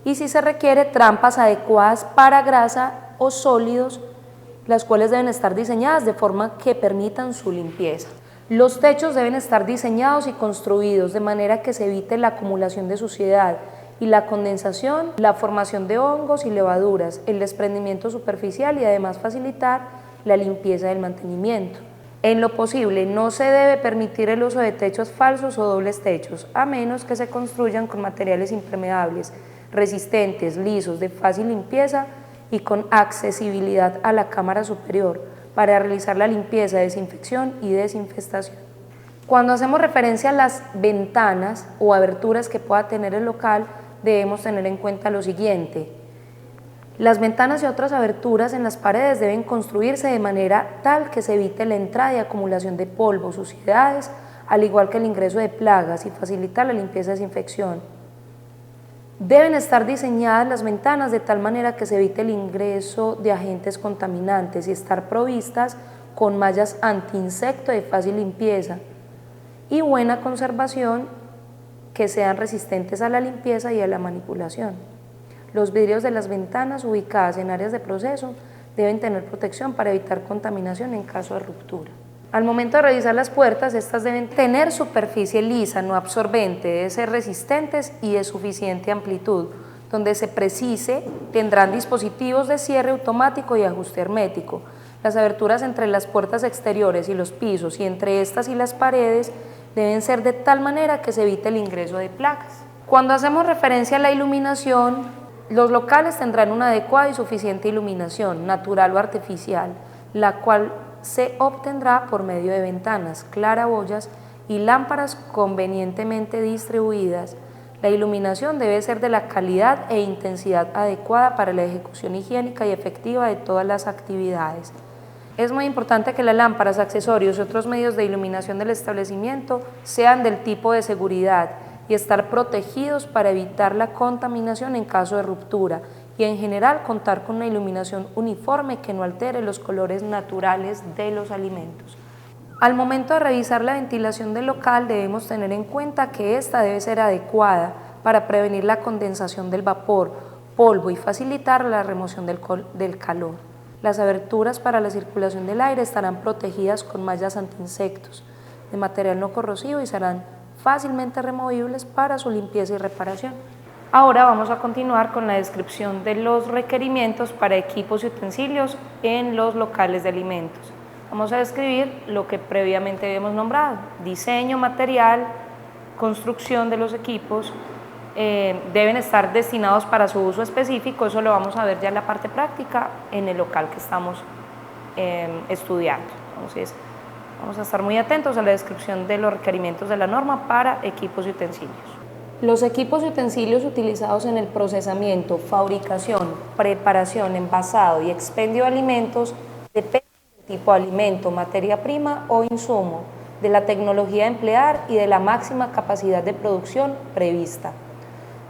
y, si se requiere, trampas adecuadas para grasa o sólidos, las cuales deben estar diseñadas de forma que permitan su limpieza. Los techos deben estar diseñados y construidos de manera que se evite la acumulación de suciedad y la condensación, la formación de hongos y levaduras, el desprendimiento superficial y además facilitar la limpieza del mantenimiento. En lo posible, no se debe permitir el uso de techos falsos o dobles techos, a menos que se construyan con materiales impermeables, resistentes, lisos, de fácil limpieza y con accesibilidad a la cámara superior, para realizar la limpieza, desinfección y desinfestación. Cuando hacemos referencia a las ventanas o aberturas que pueda tener el local, debemos tener en cuenta lo siguiente: las ventanas y otras aberturas en las paredes deben construirse de manera tal que se evite la entrada y acumulación de polvo, suciedades, al igual que el ingreso de plagas, y facilitar la limpieza y desinfección. Deben estar diseñadas las ventanas de tal manera que se evite el ingreso de agentes contaminantes y estar provistas con mallas anti-insecto de fácil limpieza y buena conservación, que sean resistentes a la limpieza y a la manipulación. Los vidrios de las ventanas ubicadas en áreas de proceso deben tener protección para evitar contaminación en caso de ruptura. Al momento de revisar las puertas, estas deben tener superficie lisa, no absorbente, deben ser resistentes y de suficiente amplitud. Donde se precise, tendrán dispositivos de cierre automático y ajuste hermético. Las aberturas entre las puertas exteriores y los pisos y entre estas y las paredes deben ser de tal manera que se evite el ingreso de plagas. Cuando hacemos referencia a la iluminación, los locales tendrán una adecuada y suficiente iluminación, natural o artificial, la cual se obtendrá por medio de ventanas, claraboyas y lámparas convenientemente distribuidas. La iluminación debe ser de la calidad e intensidad adecuada para la ejecución higiénica y efectiva de todas las actividades. Es muy importante que las lámparas, accesorios y otros medios de iluminación del establecimiento sean del tipo de seguridad y estar protegidos para evitar la contaminación en caso de ruptura, y en general contar con una iluminación uniforme que no altere los colores naturales de los alimentos. Al momento de revisar la ventilación del local, debemos tener en cuenta que esta debe ser adecuada para prevenir la condensación del vapor, polvo y facilitar la remoción del calor. Las aberturas para la circulación del aire estarán protegidas con mallas antiinsectos de material no corrosivo y serán fácilmente removibles para su limpieza y reparación. Ahora vamos a continuar con la descripción de los requerimientos para equipos y utensilios en los locales de alimentos. Vamos a describir lo que previamente habíamos nombrado: diseño, material, construcción de los equipos. Deben estar destinados para su uso específico. Eso lo vamos a ver ya en la parte práctica en el local que estamos estudiando. Entonces, vamos a estar muy atentos a la descripción de los requerimientos de la norma para equipos y utensilios. Los equipos y utensilios utilizados en el procesamiento, fabricación, preparación, envasado y expendio de alimentos dependen del tipo de alimento, materia prima o insumo, de la tecnología a emplear y de la máxima capacidad de producción prevista.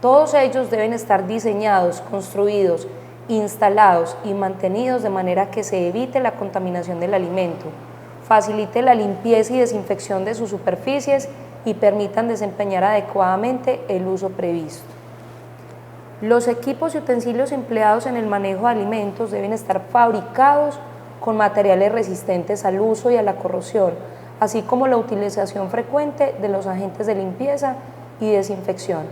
Todos ellos deben estar diseñados, construidos, instalados y mantenidos de manera que se evite la contaminación del alimento, facilite la limpieza y desinfección de sus superficies y permitan desempeñar adecuadamente el uso previsto. Los equipos y utensilios empleados en el manejo de alimentos deben estar fabricados con materiales resistentes al uso y a la corrosión, así como la utilización frecuente de los agentes de limpieza y desinfección.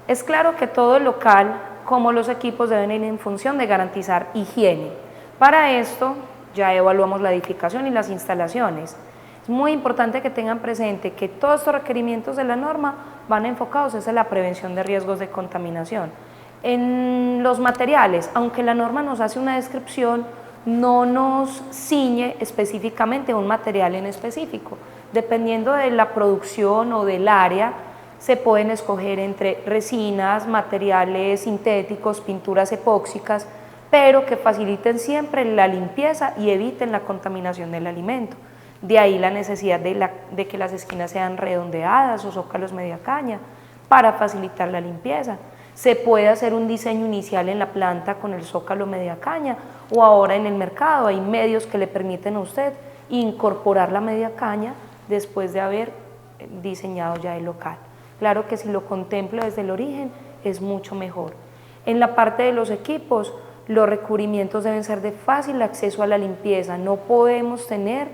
Es claro que todo el local, como los equipos, deben ir en función de garantizar higiene. Para esto, ya evaluamos la edificación y las instalaciones. Es muy importante que tengan presente que todos estos requerimientos de la norma van enfocados hacia la prevención de riesgos de contaminación. En los materiales, aunque la norma nos hace una descripción, no nos ciñe específicamente un material en específico. Dependiendo de la producción o del área, se pueden escoger entre resinas, materiales sintéticos, pinturas epóxicas, pero que faciliten siempre la limpieza y eviten la contaminación del alimento. De ahí la necesidad de que las esquinas sean redondeadas o zócalos media caña para facilitar la limpieza. Se puede hacer un diseño inicial en la planta con el zócalo media caña, o ahora en el mercado hay medios que le permiten a usted incorporar la media caña después de haber diseñado ya el local. Claro que si lo contemplo desde el origen es mucho mejor. En la parte de los equipos, los recubrimientos deben ser de fácil acceso a la limpieza. No podemos tener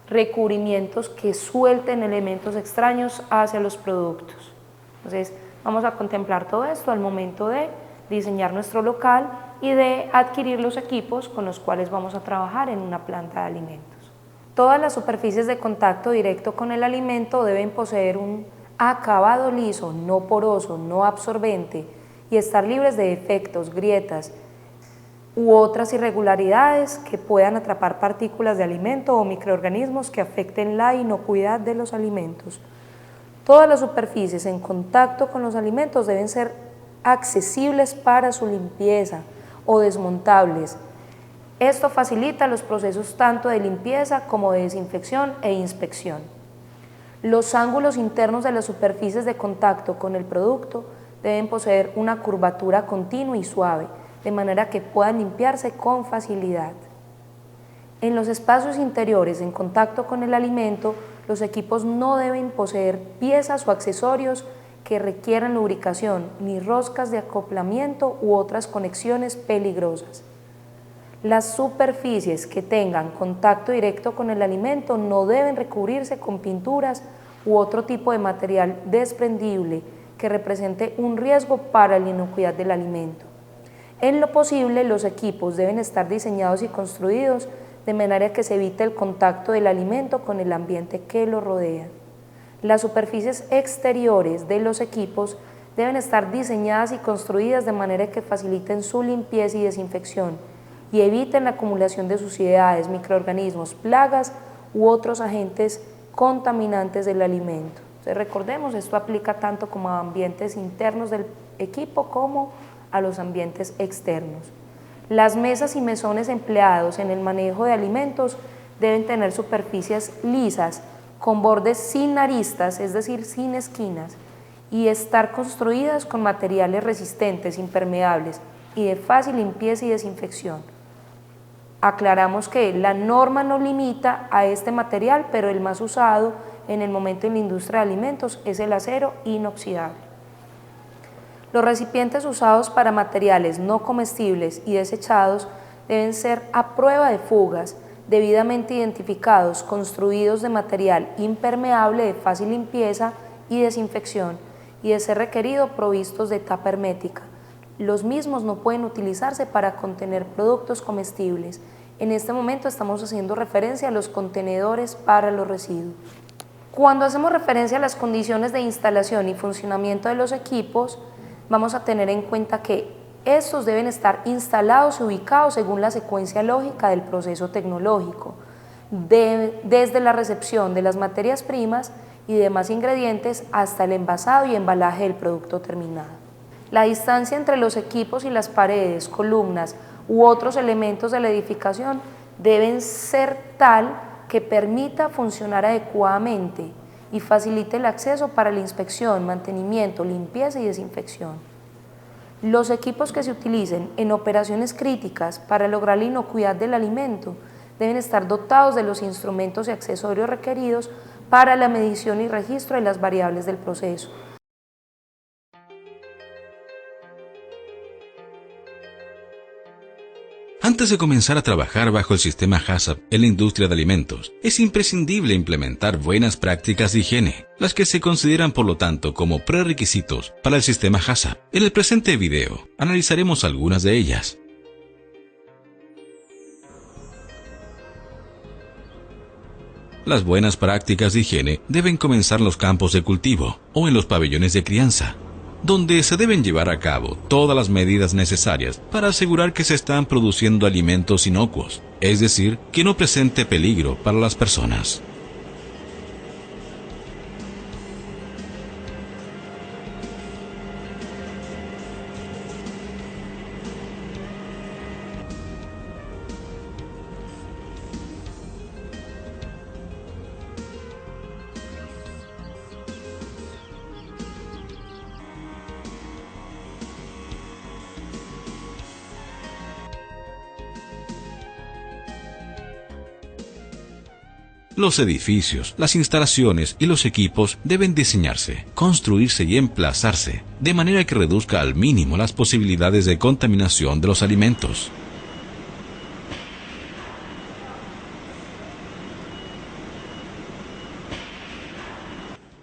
recubrimientos que suelten elementos extraños hacia los productos. Entonces, vamos a contemplar todo esto al momento de diseñar nuestro local y de adquirir los equipos con los cuales vamos a trabajar en una planta de alimentos. Todas las superficies de contacto directo con el alimento deben poseer un acabado liso, no poroso, no absorbente y estar libres de defectos, grietas u otras irregularidades que puedan atrapar partículas de alimento o microorganismos que afecten la inocuidad de los alimentos. Todas las superficies en contacto con los alimentos deben ser accesibles para su limpieza o desmontables. Esto facilita los procesos tanto de limpieza como de desinfección e inspección. Los ángulos internos de las superficies de contacto con el producto deben poseer una curvatura continua y suave, de manera que puedan limpiarse con facilidad. En los espacios interiores en contacto con el alimento, los equipos no deben poseer piezas o accesorios que requieran lubricación, ni roscas de acoplamiento u otras conexiones peligrosas. Las superficies que tengan contacto directo con el alimento no deben recubrirse con pinturas u otro tipo de material desprendible que represente un riesgo para la inocuidad del alimento. En lo posible, los equipos deben estar diseñados y construidos de manera que se evite el contacto del alimento con el ambiente que lo rodea. Las superficies exteriores de los equipos deben estar diseñadas y construidas de manera que faciliten su limpieza y desinfección y eviten la acumulación de suciedades, microorganismos, plagas u otros agentes contaminantes del alimento. Entonces, recordemos, esto aplica tanto como a ambientes internos del equipo como a los ambientes externos. Las mesas y mesones empleados en el manejo de alimentos deben tener superficies lisas, con bordes sin aristas, es decir, sin esquinas, y estar construidas con materiales resistentes, impermeables y de fácil limpieza y desinfección. Aclaramos que la norma no limita a este material, pero el más usado en el momento en la industria de alimentos es el acero inoxidable. Los recipientes usados para materiales no comestibles y desechados deben ser a prueba de fugas, debidamente identificados, construidos de material impermeable de fácil limpieza y desinfección, y de ser requerido provistos de tapa hermética. Los mismos no pueden utilizarse para contener productos comestibles. En este momento estamos haciendo referencia a los contenedores para los residuos. Cuando hacemos referencia a las condiciones de instalación y funcionamiento de los equipos, vamos a tener en cuenta que estos deben estar instalados y ubicados según la secuencia lógica del proceso tecnológico, desde la recepción de las materias primas y demás ingredientes hasta el envasado y embalaje del producto terminado. La distancia entre los equipos y las paredes, columnas u otros elementos de la edificación deben ser tal que permita funcionar adecuadamente y facilite el acceso para la inspección, mantenimiento, limpieza y desinfección. Los equipos que se utilicen en operaciones críticas para lograr la inocuidad del alimento deben estar dotados de los instrumentos y accesorios requeridos para la medición y registro de las variables del proceso. Antes de comenzar a trabajar bajo el sistema HACCP en la industria de alimentos, es imprescindible implementar buenas prácticas de higiene, las que se consideran por lo tanto como prerequisitos para el sistema HACCP. En el presente video, analizaremos algunas de ellas. Las buenas prácticas de higiene deben comenzar en los campos de cultivo o en los pabellones de crianza, donde se deben llevar a cabo todas las medidas necesarias para asegurar que se están produciendo alimentos inocuos, es decir, que no presente peligro para las personas. Los edificios, las instalaciones y los equipos deben diseñarse, construirse y emplazarse de manera que reduzca al mínimo las posibilidades de contaminación de los alimentos.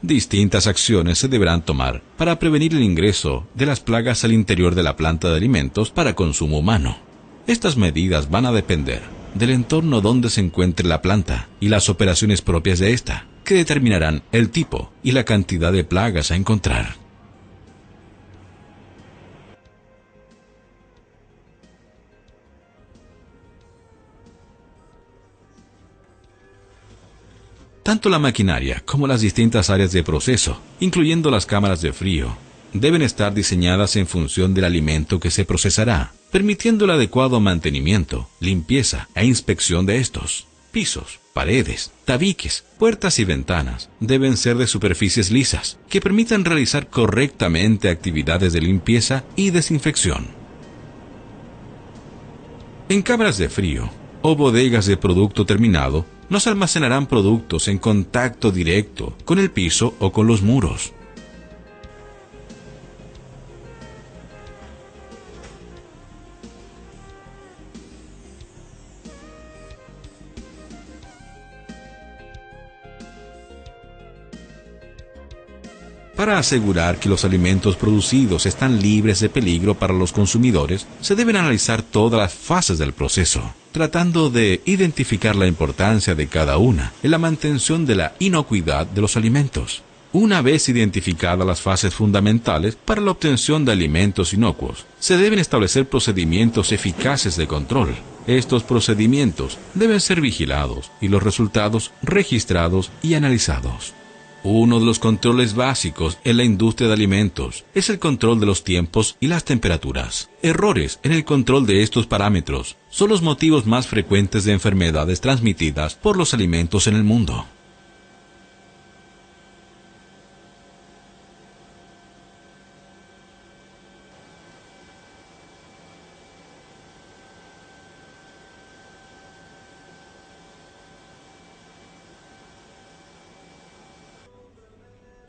Distintas acciones se deberán tomar para prevenir el ingreso de las plagas al interior de la planta de alimentos para consumo humano. Estas medidas van a depender del entorno donde se encuentre la planta y las operaciones propias de esta, que determinarán el tipo y la cantidad de plagas a encontrar. Tanto la maquinaria como las distintas áreas de proceso, incluyendo las cámaras de frío, deben estar diseñadas en función del alimento que se procesará, permitiendo el adecuado mantenimiento, limpieza e inspección de estos. Pisos, paredes, tabiques, puertas y ventanas deben ser de superficies lisas, que permitan realizar correctamente actividades de limpieza y desinfección. En cámaras de frío o bodegas de producto terminado, no se almacenarán productos en contacto directo con el piso o con los muros. Para asegurar que los alimentos producidos están libres de peligro para los consumidores, se deben analizar todas las fases del proceso, tratando de identificar la importancia de cada una en la mantención de la inocuidad de los alimentos. Una vez identificadas las fases fundamentales para la obtención de alimentos inocuos, se deben establecer procedimientos eficaces de control. Estos procedimientos deben ser vigilados y los resultados registrados y analizados. Uno de los controles básicos en la industria de alimentos es el control de los tiempos y las temperaturas. Errores en el control de estos parámetros son los motivos más frecuentes de enfermedades transmitidas por los alimentos en el mundo.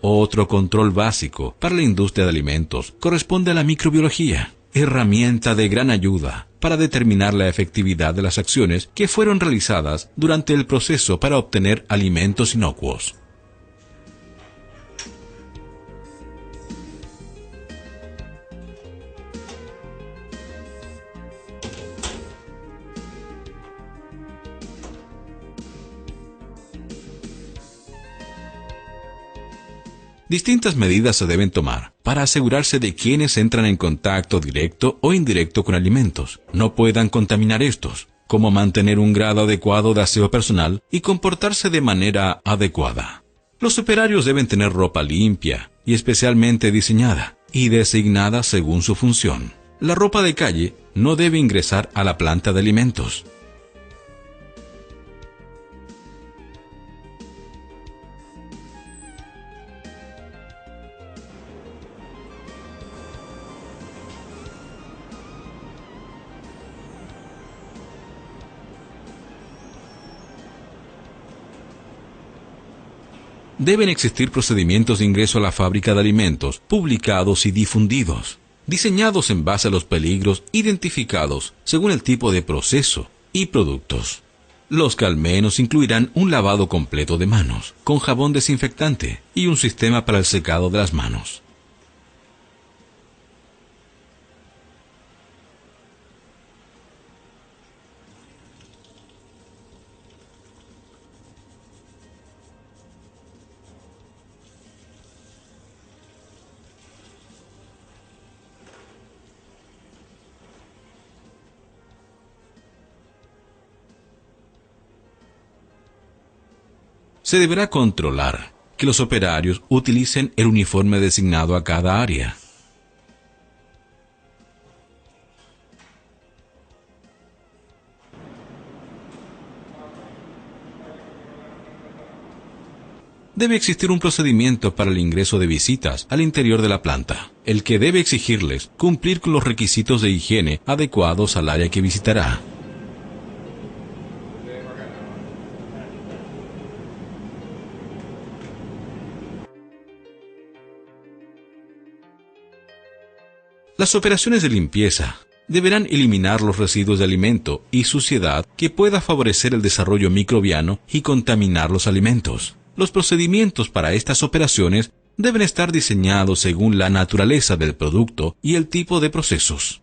Otro control básico para la industria de alimentos corresponde a la microbiología. herramienta de gran ayuda para determinar la efectividad de las acciones que fueron realizadas durante el proceso para obtener alimentos inocuos. Distintas medidas se deben tomar para asegurarse de quienes entran en contacto directo o indirecto con alimentos no puedan contaminar estos, como mantener un grado adecuado de aseo personal y comportarse de manera adecuada. Los operarios deben tener ropa limpia y especialmente diseñada y designada según su función. La ropa de calle no debe ingresar a la planta de alimentos. Deben existir procedimientos de ingreso a la fábrica de alimentos, publicados y difundidos, diseñados en base a los peligros identificados según el tipo de proceso y productos. Los que al menos incluirán un lavado completo de manos, con jabón desinfectante y un sistema para el secado de las manos. Se deberá controlar que los operarios utilicen el uniforme designado a cada área. Debe existir un procedimiento para el ingreso de visitas al interior de la planta, el que debe exigirles cumplir con los requisitos de higiene adecuados al área que visitará. Las operaciones de limpieza deberán eliminar los residuos de alimento y suciedad que pueda favorecer el desarrollo microbiano y contaminar los alimentos. Los procedimientos para estas operaciones deben estar diseñados según la naturaleza del producto y el tipo de procesos.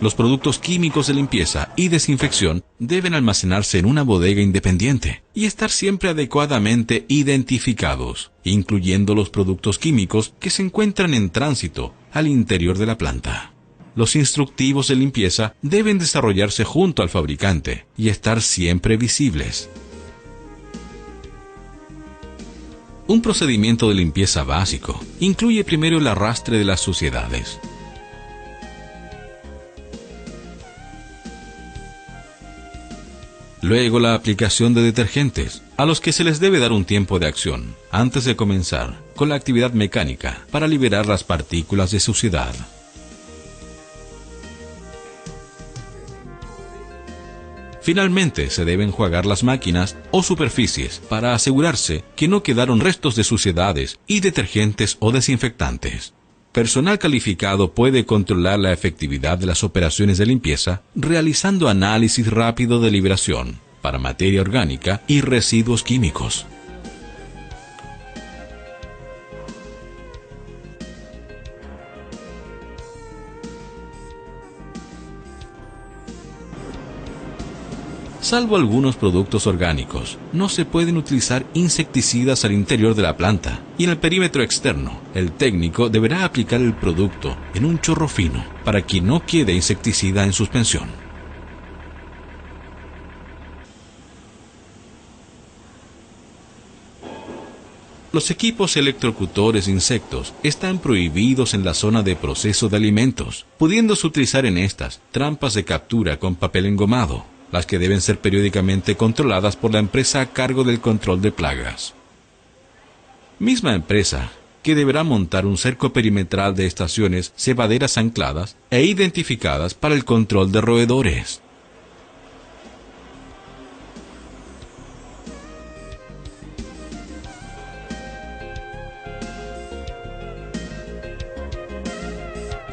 Los productos químicos de limpieza y desinfección deben almacenarse en una bodega independiente y estar siempre adecuadamente identificados, incluyendo los productos químicos que se encuentran en tránsito al interior de la planta. Los instructivos de limpieza deben desarrollarse junto al fabricante y estar siempre visibles. Un procedimiento de limpieza básico incluye primero el arrastre de las suciedades. Luego la aplicación de detergentes, a los que se les debe dar un tiempo de acción, antes de comenzar con la actividad mecánica para liberar las partículas de suciedad. Finalmente se deben enjuagar las máquinas o superficies para asegurarse que no quedaron restos de suciedades y detergentes o desinfectantes. Personal calificado puede controlar la efectividad de las operaciones de limpieza realizando análisis rápido de liberación para materia orgánica y residuos químicos. Salvo algunos productos orgánicos, no se pueden utilizar insecticidas al interior de la planta y en el perímetro externo. El técnico deberá aplicar el producto en un chorro fino para que no quede insecticida en suspensión. Los equipos electrocutores de insectos están prohibidos en la zona de proceso de alimentos, pudiéndose utilizar en estas trampas de captura con papel engomado, las que deben ser periódicamente controladas por la empresa a cargo del control de plagas. Misma empresa que deberá montar un cerco perimetral de estaciones cebaderas ancladas e identificadas para el control de roedores.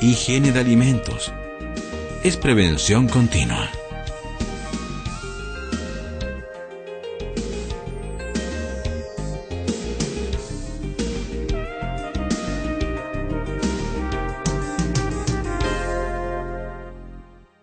higiene de alimentos. Es prevención continua.